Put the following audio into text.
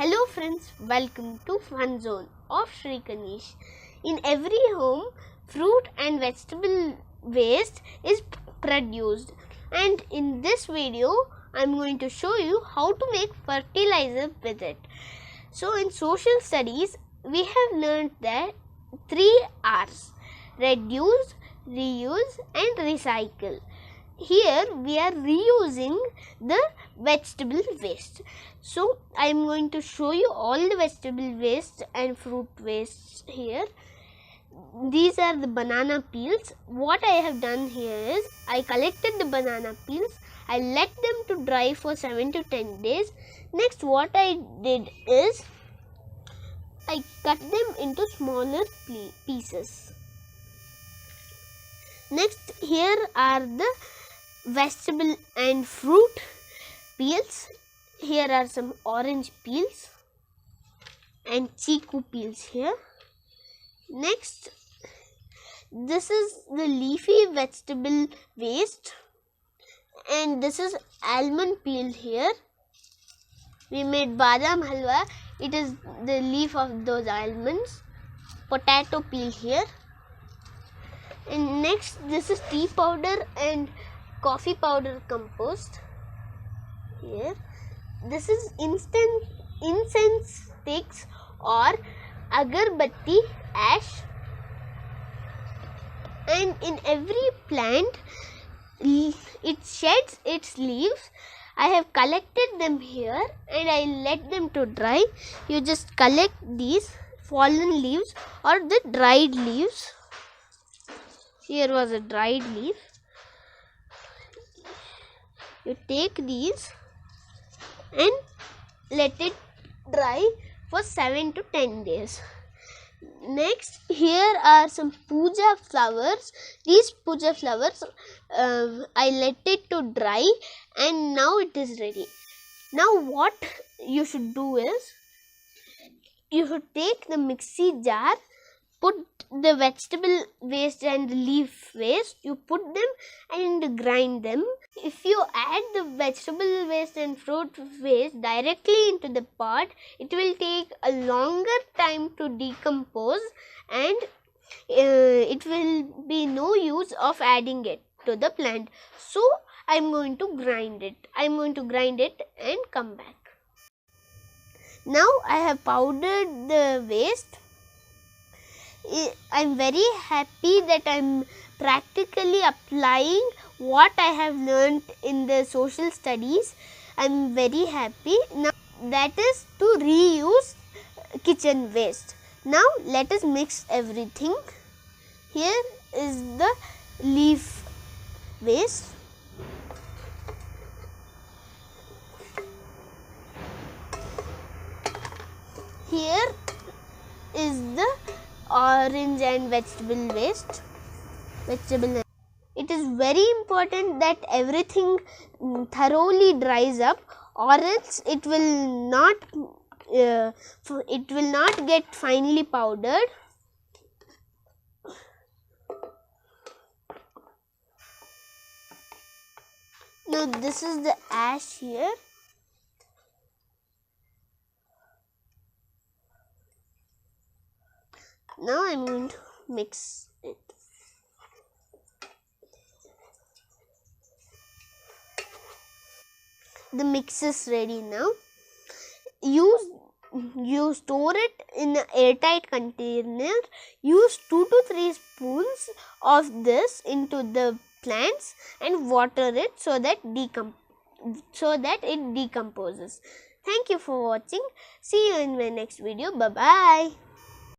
Hello friends, welcome to Fun Zone of Shri Kanish. In every home, fruit and vegetable waste is produced, and in this video I am going to show you how to make fertilizer with it. So in social studies we have learned that 3 R's: reduce, reuse and recycle. Here we are reusing the vegetable waste. So I am going to show you all the vegetable waste and fruit waste here. These are the banana peels. What I have done here is I collected the banana peels. I let them to dry for 7 to 10 days. Next what I did is I cut them into smaller pieces. Next, here are the vegetable and fruit peels. Here are some orange peels and chiku peels here. Next, this is the leafy vegetable waste, and this is almond peel here. We made badam halwa. It is the leaf of those almonds. Potato peel here. And next, this is tea powder and coffee powder compost here. This is incense sticks or agarbatti ash. And in every plant it sheds its leaves. I have collected them here and I let them to dry. You just collect these fallen leaves or the dried leaves. Here was a dried leaf. You take these and let it dry for 7 to 10 days. Next, here are some puja flowers. These puja flowers, I let it to dry and now it is ready. Now what you should do is, you should take the mixie jar, put the vegetable waste and the leaf waste, you put them and grind them. If you add the vegetable waste and fruit waste directly into the pot, it will take a longer time to decompose and it will be no use of adding it to the plant. So I am going to grind it. I am going to grind it and come back. Now I have powdered the waste. I am very happy that I am practically applying what I have learned in the social studies. I am very happy. Now that is to reuse kitchen waste. Now let us mix everything. Here is the leaf waste. Here is the orange and vegetable waste. It is very important that everything thoroughly dries up, or else it will not get finely powdered. Now this is the ash here. Now I am going to mix it. The mix is ready now. You store it in an airtight container. Use 2 to 3 spoons of this into the plants and water it so that it decomposes. Thank you for watching. See you in my next video. Bye bye.